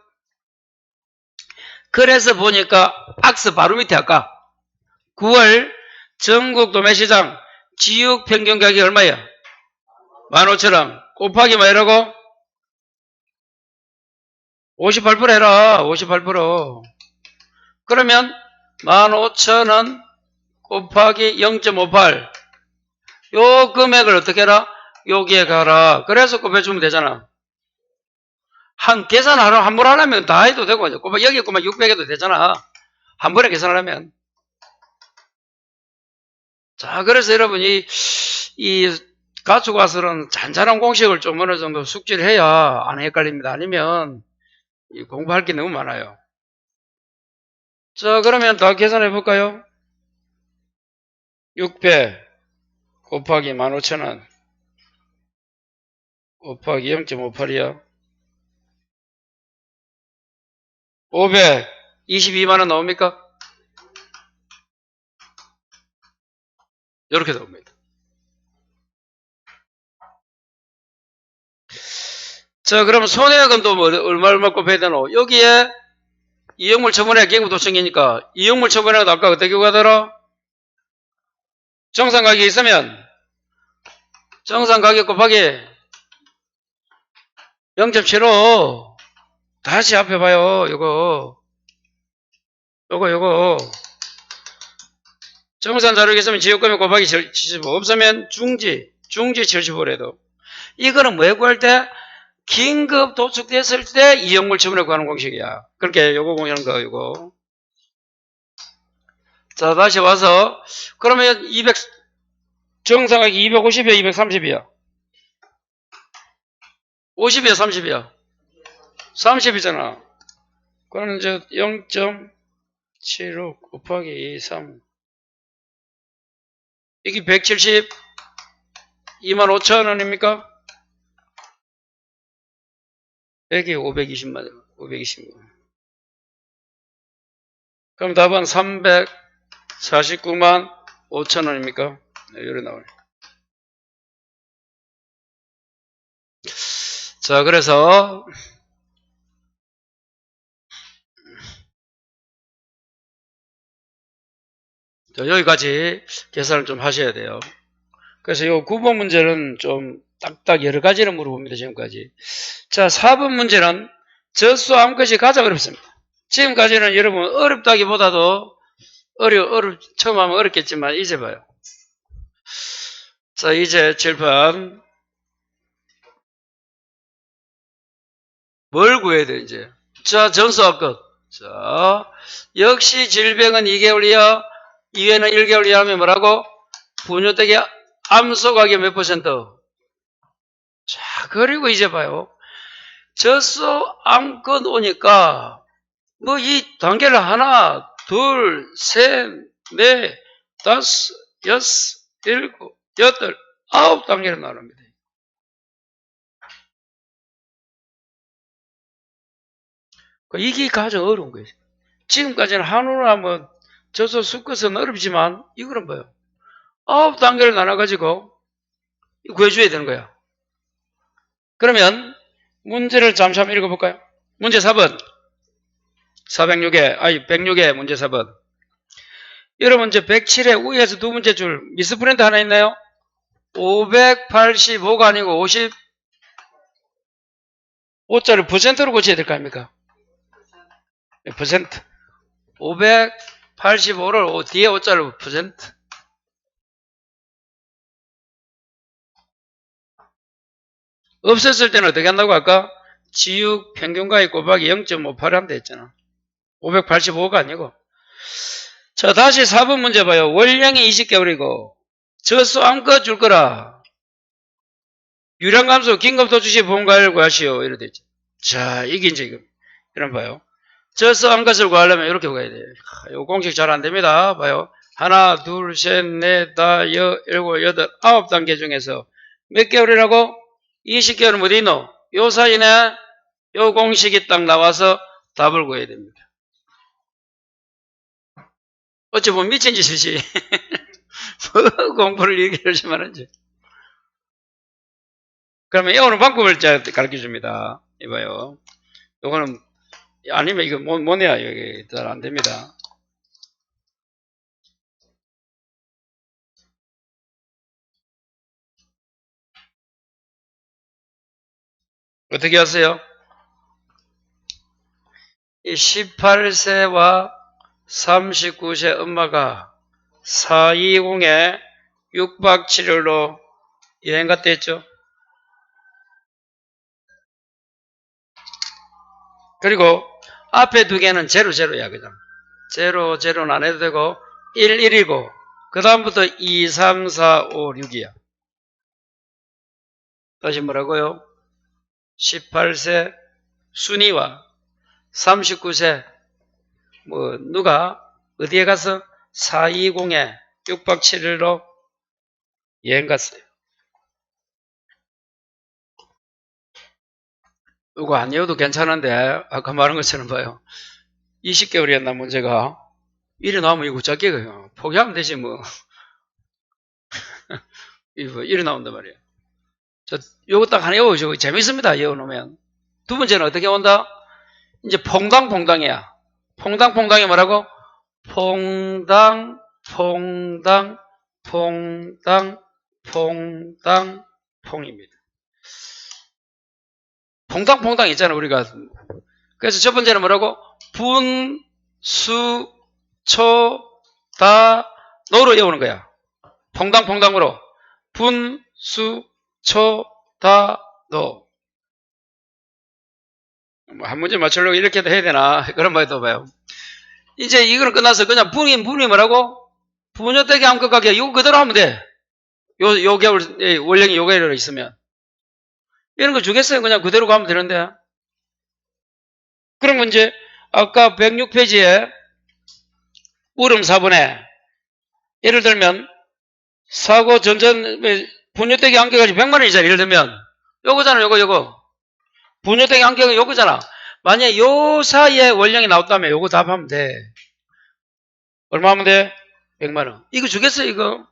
그래서 보니까 악스 바로 밑에 아까 9월 전국 도매시장 지육 평균 가격이 얼마야? 15,000원 곱하기 뭐라고? 58% 해라. 58%. 그러면 15,000원 곱하기 0.58 요 금액을 어떻게 해라? 여기에 가라. 그래서 곱해주면 되잖아. 계산하러 한 번 하려면 다 해도 되고 여기 곱하면 600 해도 되잖아. 한 번에 계산을 하면. 자, 그래서 여러분이 이 가축과설은 잔잔한 공식을 좀 어느 정도 숙지를 해야 안 헷갈립니다. 아니면 공부할 게 너무 많아요. 자, 그러면 다 계산해 볼까요? 600 곱하기 15,000원 곱하기 0.58이야. 522만원 나옵니까? 이렇게 나옵니다. 자, 그럼 손해금도 뭐 얼마 곱해야 되노? 여기에 이용물 처분액 긴급도청이니까 이용물 처분액은 아까 어떻게 구하더라? 정상 가격이 있으면 정상 가격 곱하기 0.75 다시 앞에 봐요. 요거 정산 자료가 있으면 지역금액 곱하기 75 없으면 중지 75래도 이거는 뭐에 구할 때? 긴급 도축됐을 때 이용물 처분에 구하는 공식이야. 그렇게 요거 공유하는 거 요거. 자, 다시 와서 그러면 200 정상가격이 250이야 230이야 50이야 30이야 30이잖아. 그러면 이제 0.75 곱하기 23 이게 170 25,000원입니까? 여기 520만 520만. 그럼 답은 349만 5천원입니까? 네, 요래 나와요. 자, 그래서 여기까지 계산을 좀 하셔야 돼요. 그래서 이 9번 문제는 좀 딱딱 여러 가지를 물어봅니다. 지금까지. 자, 4번 문제는 젖소 암컷이 가장 어렵습니다. 지금까지는 여러분 어렵다기보다도 처음 하면 어렵겠지만 이제 봐요. 자, 이제 7번 뭘 구해야 돼, 이제? 자, 전수할 것. 자, 역시 질병은 2개월 이하, 이외에는 1개월 이하면 뭐라고? 분유대기 암소가격 몇 퍼센트? 자, 그리고 이제 봐요. 젖소 암컷 오니까, 뭐 이 단계를 하나, 둘, 셋, 넷, 다섯, 여섯, 일곱, 여덟, 9단계로 나눕니다. 이게 가장 어려운 거예요. 지금까지는 한우나 뭐 젖소 수컷은 어렵지만 이거는 뭐예요? 9단계를 나눠가지고 구해줘야 되는 거야. 그러면 문제를 잠시 한번 읽어볼까요? 문제 4번. 106에 문제 4번. 여러분 이제 107에 우에서 두 번째 줄 미스프린트 하나 있나요? 585가 아니고 55자를 퍼센트로 고쳐야 될 거 아닙니까? 퍼센트. 585를 뒤에 5자를 퍼센트. 없었을 때는 어떻게 한다고 할까? 지육 평균가의 곱하기 0.58 한다 했잖아. 585가 아니고. 자, 다시 4번 문제 봐요. 월량이 20개월이고 젖소 암컷 줄 거라. 유량감소 긴급도 주시 보험가를 구하시오. 이렇게 되죠. 자, 이게 이제 이거. 이런 봐요. 젖소 암컷을 구하려면 이렇게 구해야 돼요. 요 공식 잘 안 됩니다. 봐요. 하나, 둘, 셋, 넷, 다, 일곱, 여덟, 9단계 중에서 몇 개월이라고? 20개월은 어디 있노? 요 사이에 요 공식이 딱 나와서 답을 구해야 됩니다. 어찌 보면 미친 짓이지. 뭐 공부를 이렇게 열심히 하는지. 그러면 이거는 방법을 제가 가르쳐 줍니다. 이봐요. 요거는, 아니면 이거 못 내야, 여기 잘 안 됩니다. 어떻게 하세요? 이 18세와 39세 엄마가 420에 6박 7일로 여행 갔다 했죠. 그리고 앞에 두 개는 제로야, 그냥. 제로는 안 해도 되고, 1, 1이고, 그 다음부터 2, 3, 4, 5, 6이야. 다시 뭐라고요? 18세 순이와 39세, 누가 어디에 가서 420에 6박 7일로 여행 갔어요. 이거 아니어도 괜찮은데, 아까 말한 것처럼 봐요. 20개월이었나, 문제가. 일이 나오면 이거 작게가요. 포기하면 되지, 뭐. 일이 나온단 말이에요. 요거 딱 하나 외워주고, 재밌습니다, 외워놓으면. 두 번째는 어떻게 온다? 이제 퐁당이야. 퐁당이 뭐라고? 퐁당, 퐁입니다. 퐁당 있잖아, 우리가. 그래서 첫 번째는 뭐라고? 분, 수, 초, 다, 노로 외우는 거야. 퐁당으로. 분, 수, 초, 다, 노. 한 문제 맞추려고 이렇게도 해야 되나? 그런 말도 봐요. 이제 이거는 끝나서 그냥 분이 뭐라고? 분유대기 암컷 가격, 이거 그대로 하면 돼. 요 개월, 원령이 요 개월 있으면. 이런 거 주겠어요? 그냥 그대로 가면 되는데. 그럼 이제, 아까 106페이지에, 물음 4번에, 예를 들면, 사고 전전, 분유대기 안겨가지 100만원이잖아. 예를 들면, 요거잖아, 요거. 분유대기 안겨가 요거잖아. 만약에 요 사이에 원령이 나왔다면 요거 답하면 돼. 얼마 하면 돼? 100만원. 이거 주겠어요, 이거?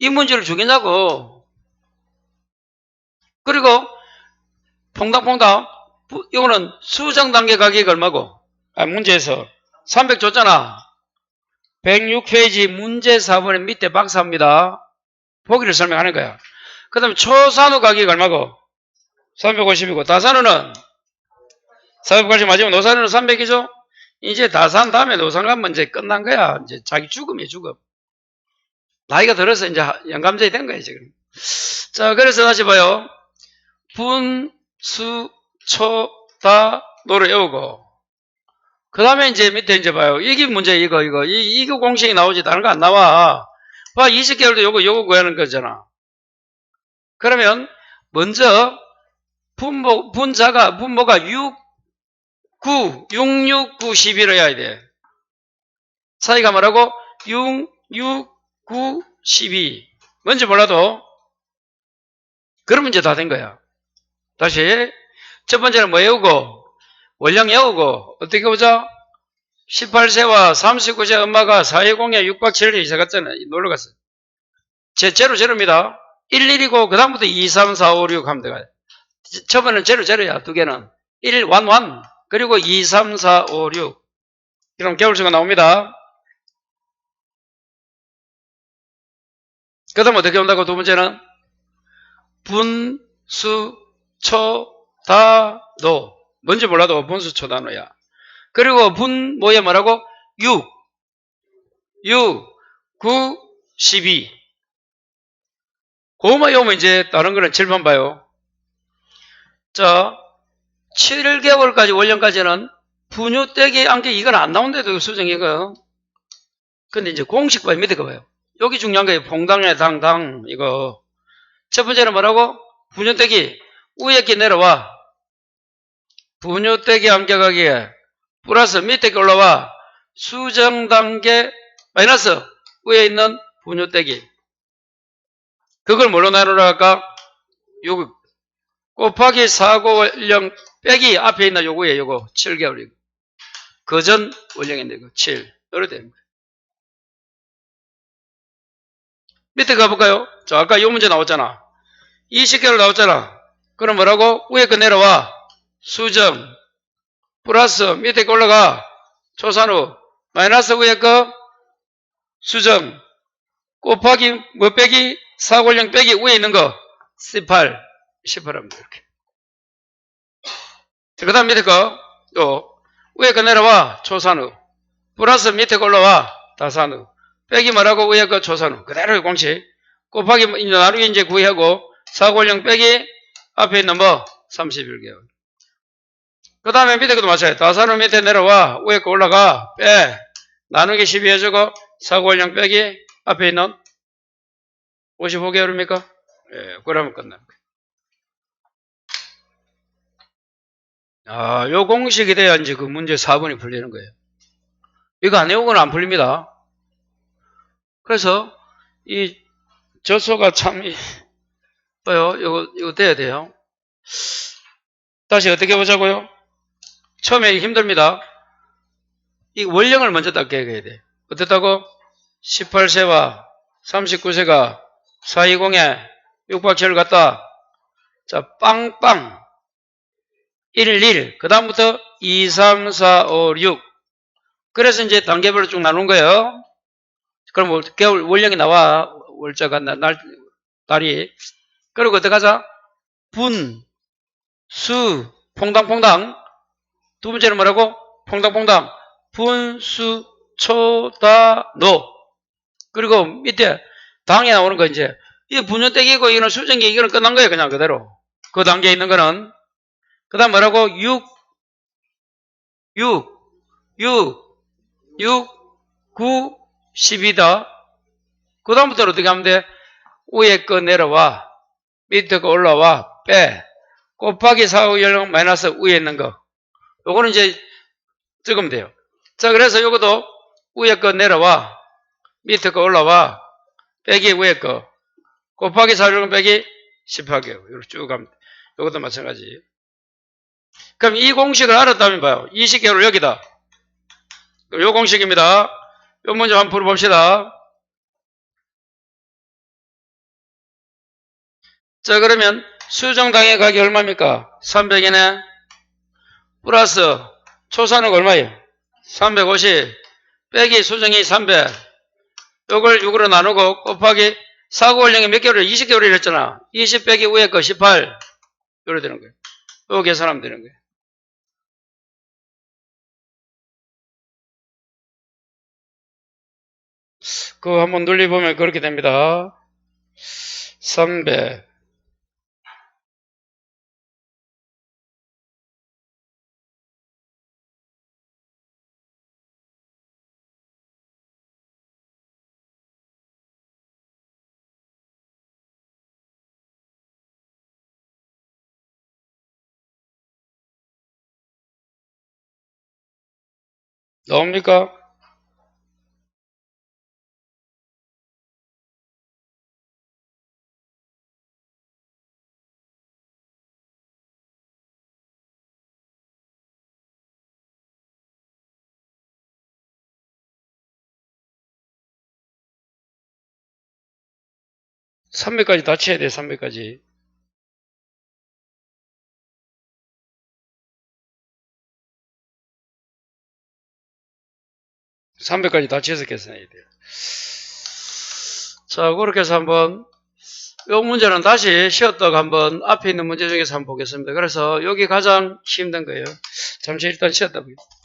이 문제를 주겠냐고. 그리고, 퐁당. 이거는 수정 단계 가격이 얼마고? 문제에서 300 줬잖아. 106페이지 문제 4번의 밑에 박스합니다. 보기를 설명하는 거야. 그 다음에 초산후 가격이 얼마고? 350이고, 다산후는 480 맞으면 노산후는 300이죠? 이제 다산 다음에 노산 가면 이제 끝난 거야. 이제 자기 죽음이야, 죽음. 나이가 들어서 이제 영감제이 된 거야, 지금. 자, 그래서 다시 봐요. 분, 수, 초, 다, 노를 외우고, 그 다음에 이제 밑에 이제 봐요. 이게 문제, 이거 공식이 나오지, 다른 거 안 나와. 봐, 20개월도 요거 구하는 거잖아. 그러면, 먼저, 분모가 6, 9, 6, 6, 9, 11을 해야 돼. 차이가 뭐라고? 6, 6, 9, 12. 뭔지 몰라도, 그러면 이제 다 된 거야. 다시, 첫 번째는 뭐 외우고, 원령 외우고, 어떻게 보자? 18세와 39세 엄마가 420에 6박 7일 이사 갔잖아. 놀러 갔어. 제로입니다. 11이고, 그 다음부터 2, 3, 4, 5, 6 하면 돼요. 처음에는 제로야, 두 개는. 1, 1, 1. 그리고 2, 3, 4, 5, 6. 그럼 개월수가 나옵니다. 그 다음 어떻게 온다고 두 번째는? 분, 수, 초, 다, 노. 뭔지 몰라도 분수, 초, 다, 노야. 그리고 분, 뭐야, 뭐라고? 6, 9, 12. 그거만 외우면 이제 다른 거는 7번 봐요. 자, 7개월까지, 원령까지는 분유 떼기 안기 이건 안 나온대도 수정 이거. 근데 이제 공식 봐요. 밑에 거 봐요. 여기 중요한 거예요. 봉당에 당, 이거. 첫 번째는 뭐라고? 분유 떼기. 위에 게 내려와. 분유 떼기 안겨가기에 플러스 밑에 게 올라와. 수정 단계 마이너스 위에 있는 분유 떼기. 그걸 뭘로 나누라 할까? 요거 곱하기 4고 빼기 앞에 있는 요거에 요거 7개월이고 그전 원령인데 이거 7 이렇게 되는 거예요. 밑에 가볼까요? 자, 아까 요 문제 나왔잖아. 20개월 나왔잖아. 그럼 뭐라고? 위에 거 내려와. 수정 플러스 밑에 거 올라가. 초산후 마이너스 위에 거 수정 곱하기 뭐 빼기 4원령 빼기 위에 있는 거 18 18합니다. 이렇게. 그 다음 밑에 거 또 위에 거 내려와. 초산후 플러스 밑에 거 올라와. 다산후 빼기 뭐라고? 위에 거 초산후 그대로 공식 곱하기 나누기 이제 구하고 4원령 빼기 앞에 있는 뭐 31개월. 그 다음에 밑에 것도 마찬가지야. 다산후 밑에 내려와. 위에 거 올라가. 빼 나누기 12 해주고 4원령 빼기 앞에 있는 55개월입니까? 예, 그러면 끝납니다. 아, 요 공식이 돼야 이제 그 문제 4번이 풀리는 거예요. 이거 안 외우고는 안 풀립니다. 그래서 이 저소가 참 이거 돼야 돼요. 다시 어떻게 보자고요? 처음에 힘듭니다. 이 원령을 먼저 딱 계획해야 돼. 어떻다고? 18세와 39세가 420에 6박 7일 갔다. 자, 빵빵 1, 그 다음부터 2, 3, 4, 5, 6. 그래서 이제 단계별로 쭉 나눈 거예요. 그럼 개월 원령이 나와. 월자가 달이. 그리고 어떻게 하자? 분, 수, 퐁당퐁당. 두 번째는 뭐라고? 퐁당퐁당. 분, 수, 초, 다, 노. 그리고 밑에 당에 나오는 거 이제 이 분유떼기고 이거는 수정기 이거는 끝난 거예요. 그냥 그대로. 그 단계에 있는 거는 그 다음 뭐라고? 6, 9, 12다. 그 다음부터 어떻게 하면 돼? 위에 거 내려와. 밑에 거 올라와. 빼. 곱하기 4, 5, 10 마이너스 위에 있는 거. 요거는 이제 적으면 돼요. 자, 그래서 요것도 위에 거 내려와. 밑에 거 올라와. 빼기 위에 거. 곱하기 4, 6 빼기 18개요. 이렇게 쭉 가면 돼. 요것도 마찬가지. 그럼 이 공식을 알았다면 봐요. 20개월 여기다. 요 공식입니다. 요 문제 한번 풀어봅시다. 자, 그러면 수정당의 가격이 얼마입니까? 300이네. 플러스 초산은 얼마예요? 350. 빼기 수정이 300. 요걸 6으로 나누고 곱하기 사고원령이 몇 개월이에요? 20개월이라 했잖아. 20 빼기 위에 거 18. 요래 되는 거예요. 요거 계산하면 되는 거예요. 그거 한번 눌러보면 그렇게 됩니다. 300 나옵니까? (300까지) 다 쳐야 돼. (300까지) 300까지 다 쳐서 계산해야 돼요. 자, 그렇게 해서 한번 이 문제는 다시 쉬었다가 한번 앞에 있는 문제 중에서 한번 보겠습니다. 그래서 여기 가장 힘든 거예요. 잠시 일단 쉬었다 보겠습니다.